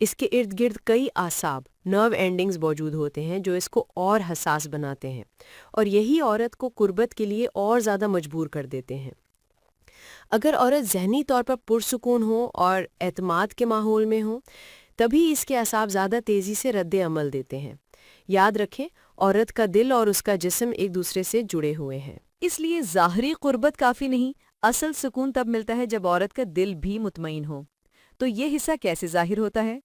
اس کے ارد گرد کئی اعصاب نرو اینڈنگز موجود ہوتے ہیں جو اس کو اور حساس بناتے ہیں اور یہی عورت کو قربت کے لیے اور زیادہ مجبور کر دیتے ہیں۔ اگر عورت ذہنی طور پر پرسکون ہو اور اعتماد کے ماحول میں ہو تبھی اس کے اعصاب زیادہ تیزی سے رد عمل دیتے ہیں۔ یاد رکھیں عورت کا دل اور اس کا جسم ایک دوسرے سے جڑے ہوئے ہیں۔ اس لیے ظاہری قربت کافی نہیں، اصل سکون تب ملتا ہے جب عورت کا دل بھی مطمئن ہو۔ تو یہ حصہ کیسے ظاہر ہوتا ہے؟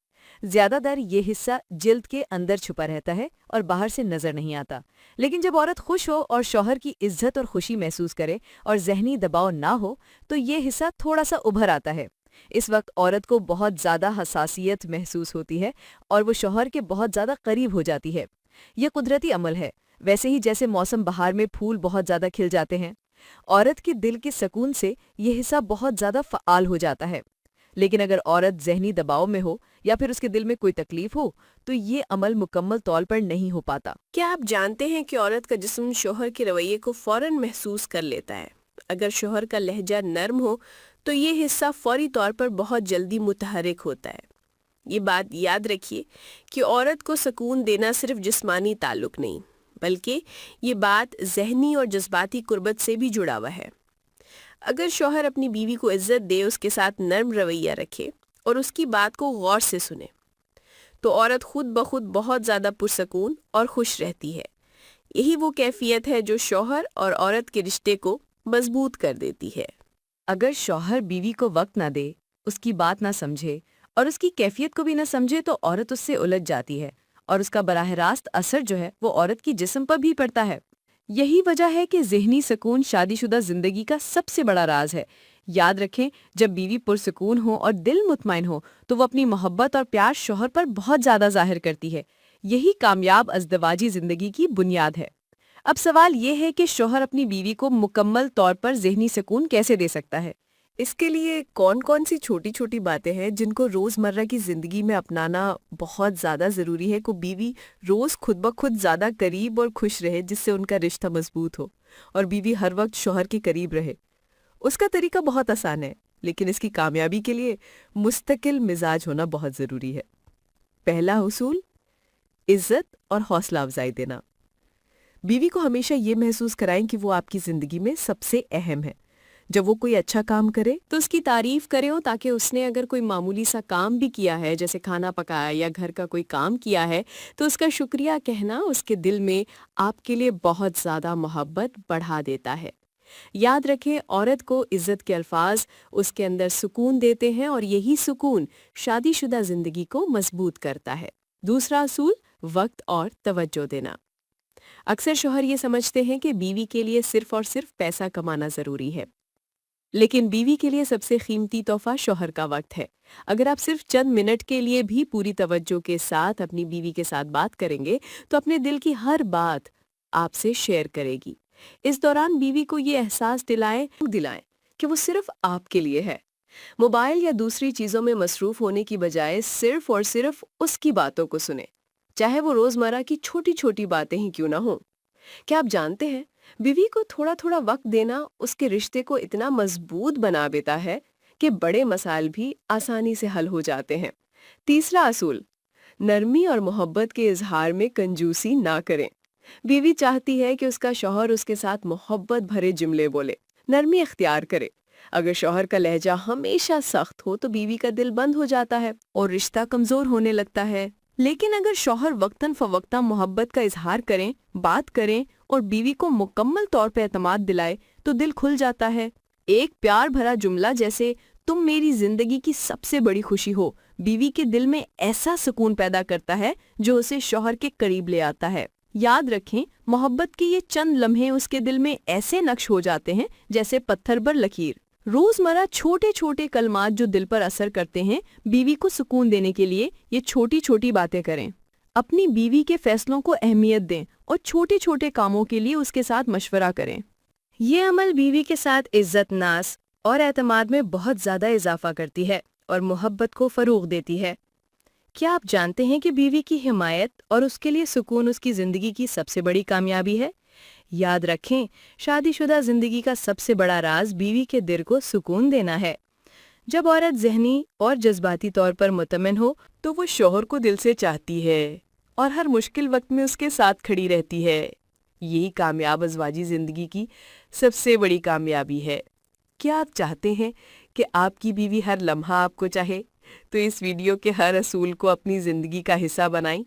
زیادہ تر یہ حصہ جلد کے اندر چھپا رہتا ہے اور باہر سے نظر نہیں آتا، لیکن جب عورت خوش ہو اور شوہر کی عزت اور خوشی محسوس کرے اور ذہنی دباؤ نہ ہو تو یہ حصہ تھوڑا سا ابھر آتا ہے۔ اس وقت عورت کو بہت زیادہ حساسیت محسوس ہوتی ہے اور وہ شوہر کے بہت زیادہ قریب ہو جاتی ہے۔ یہ قدرتی عمل ہے، ویسے ہی جیسے موسم بہار میں پھول بہت زیادہ کھل جاتے ہیں۔ عورت کے دل کے سکون سے یہ حصہ بہت زیادہ فعال ہو جاتا ہے، لیکن اگر عورت ذہنی دباؤ میں ہو یا پھر اس کے دل میں کوئی تکلیف ہو تو یہ عمل مکمل طور پر نہیں ہو پاتا۔ کیا آپ جانتے ہیں کہ عورت کا جسم شوہر کے رویے کو فوراً محسوس کر لیتا ہے؟ اگر شوہر کا لہجہ نرم ہو تو یہ حصہ فوری طور پر بہت جلدی متحرک ہوتا ہے۔ یہ بات یاد رکھیے کہ عورت کو سکون دینا صرف جسمانی تعلق نہیں بلکہ یہ بات ذہنی اور جذباتی قربت سے بھی جڑا ہوا ہے۔ اگر شوہر اپنی بیوی کو عزت دے، اس کے ساتھ نرم رویہ رکھے اور اس کی بات کو غور سے سنے تو عورت خود بخود بہت زیادہ پرسکون اور خوش رہتی ہے۔ یہی وہ کیفیت ہے جو شوہر اور عورت کے رشتے کو مضبوط کر دیتی ہے۔ اگر شوہر بیوی کو وقت نہ دے، اس کی بات نہ سمجھے اور اس کی کیفیت کو بھی نہ سمجھے تو عورت اس سے الجھ جاتی ہے اور اس کا براہ راست اثر جو ہے وہ عورت کی جسم پر بھی پڑتا ہے۔ یہی وجہ ہے کہ ذہنی سکون شادی شدہ زندگی کا سب سے بڑا راز ہے۔ یاد رکھیں جب بیوی پرسکون ہو اور دل مطمئن ہو تو وہ اپنی محبت اور پیار شوہر پر بہت زیادہ ظاہر کرتی ہے۔ یہی کامیاب ازدواجی زندگی کی بنیاد ہے۔ اب سوال یہ ہے کہ شوہر اپنی بیوی کو مکمل طور پر ذہنی سکون کیسے دے سکتا ہے؟ اس کے لیے کون کون سی چھوٹی چھوٹی باتیں ہیں جن کو روزمرہ کی زندگی میں اپنانا بہت زیادہ ضروری ہے کہ بیوی روز خود بخود زیادہ قریب اور خوش رہے، جس سے ان کا رشتہ مضبوط ہو اور بیوی ہر وقت شوہر کے قریب رہے؟ اس کا طریقہ بہت آسان ہے، لیکن اس کی کامیابی کے لیے مستقل مزاج ہونا بہت ضروری ہے۔ پہلا اصول، عزت اور حوصلہ افزائی دینا۔ بیوی کو ہمیشہ یہ محسوس کرائیں کہ وہ آپ کی زندگی میں سب سے اہم ہے۔ جب وہ کوئی اچھا کام کرے تو اس کی تعریف کریں تاکہ اس نے اگر کوئی معمولی سا کام بھی کیا ہے، جیسے کھانا پکایا یا گھر کا کوئی کام کیا ہے، تو اس کا شکریہ کہنا اس کے دل میں آپ کے لیے بہت زیادہ محبت بڑھا دیتا ہے۔ یاد رکھیں عورت کو عزت کے الفاظ اس کے اندر سکون دیتے ہیں اور یہی سکون شادی شدہ زندگی کو مضبوط کرتا ہے۔ دوسرا اصول، وقت اور توجہ دینا۔ اکثر شوہر یہ سمجھتے ہیں کہ بیوی کے لیے صرف اور صرف پیسہ کمانا ضروری ہے، لیکن بیوی کے لیے سب سے قیمتی تحفہ شوہر کا وقت ہے۔ اگر آپ صرف چند منٹ کے لیے بھی پوری توجہ کے ساتھ اپنی بیوی کے ساتھ بات کریں گے تو اپنے دل کی ہر بات آپ سے شیئر کرے گی۔ اس دوران بیوی کو یہ احساس دلائیں کہ وہ صرف آپ کے لیے ہے۔ موبائل یا دوسری چیزوں میں مصروف ہونے کی بجائے صرف اور صرف اس کی باتوں کو سنیں، چاہے وہ روزمرہ کی چھوٹی چھوٹی باتیں ہی کیوں نہ ہوں۔ کیا آپ جانتے ہیں بیوی کو تھوڑا تھوڑا وقت دینا اس کے رشتے کو اتنا مضبوط بنا دیتا ہے کہ بڑے مسائل بھی آسانی سے حل ہو جاتے ہیں۔ تیسرا اصول، نرمی اور محبت کے اظہار میں کنجوسی نہ کریں۔ بیوی چاہتی ہے کہ اس کا شوہر اس کے ساتھ محبت بھرے جملے بولے، نرمی اختیار کرے۔ اگر شوہر کا لہجہ ہمیشہ سخت ہو تو بیوی کا دل بند ہو جاتا ہے اور رشتہ کمزور ہونے لگتا ہے۔ لیکن اگر شوہر وقتاً فوقتاً محبت کا اظہار کریں، بات کریں اور بیوی کو مکمل طور پہ اعتماد دلائے تو دل کھل جاتا ہے۔ ایک پیار بھرا جملہ جیسے تم میری زندگی کی سب سے بڑی خوشی ہو بیوی کے دل میں ایسا سکون پیدا کرتا ہے جو اسے شوہر کے قریب لے آتا ہے۔ یاد رکھیں محبت کے یہ چند لمحے اس کے دل میں ایسے نقش ہو جاتے ہیں جیسے پتھر پر لکیر۔ روزمرہ چھوٹے چھوٹے کلمات جو دل پر اثر کرتے ہیں، بیوی کو سکون دینے کے لیے یہ چھوٹی چھوٹی باتیں کریں۔ اپنی بیوی کے فیصلوں کو اہمیت دیں اور چھوٹے چھوٹے کاموں کے لیے اس کے ساتھ مشورہ کریں۔ یہ عمل بیوی کے ساتھ عزت ناز اور اعتماد میں بہت زیادہ اضافہ کرتی ہے اور محبت کو فروغ دیتی ہے۔ کیا آپ جانتے ہیں کہ بیوی کی حمایت اور اس کے لیے سکون اس کی زندگی کی سب سے بڑی کامیابی ہے؟ یاد رکھیں شادی شدہ زندگی کا سب سے بڑا راز بیوی کے دل کو سکون دینا ہے۔ جب عورت ذہنی اور جذباتی طور پر مطمئن ہو تو وہ شوہر کو دل سے چاہتی ہے اور ہر مشکل وقت میں اس کے ساتھ کھڑی رہتی ہے۔ یہی کامیاب ازواجی زندگی کی سب سے بڑی کامیابی ہے۔ کیا آپ چاہتے ہیں کہ آپ کی بیوی ہر لمحہ آپ کو چاہے؟ تو اس ویڈیو کے ہر اصول کو اپنی زندگی کا حصہ بنائیں۔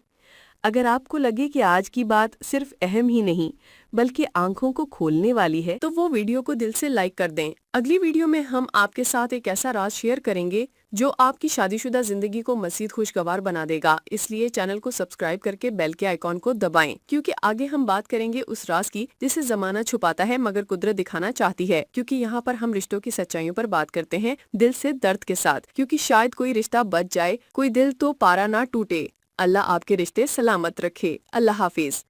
اگر آپ کو لگے کہ آج کی بات صرف اہم ہی نہیں بلکہ آنکھوں کو کھولنے والی ہے تو وہ ویڈیو کو دل سے لائک کر دیں۔ اگلی ویڈیو میں ہم آپ کے ساتھ ایک ایسا راز شیئر کریں گے جو آپ کی شادی شدہ زندگی کو مزید خوشگوار بنا دے گا، اس لیے چینل کو سبسکرائب کر کے بیل کے آئیکن کو دبائیں، کیونکہ آگے ہم بات کریں گے اس راز کی جسے زمانہ چھپاتا ہے مگر قدرت دکھانا چاہتی ہے، کیونکہ یہاں پر ہم رشتوں کی سچائیوں پر بات کرتے ہیں دل سے درد کے ساتھ، کیونکہ شاید کوئی رشتہ بچ جائے، کوئی دل تو پارا نہ ٹوٹے۔ اللہ آپ کے رشتے سلامت رکھے۔ اللہ حافظ۔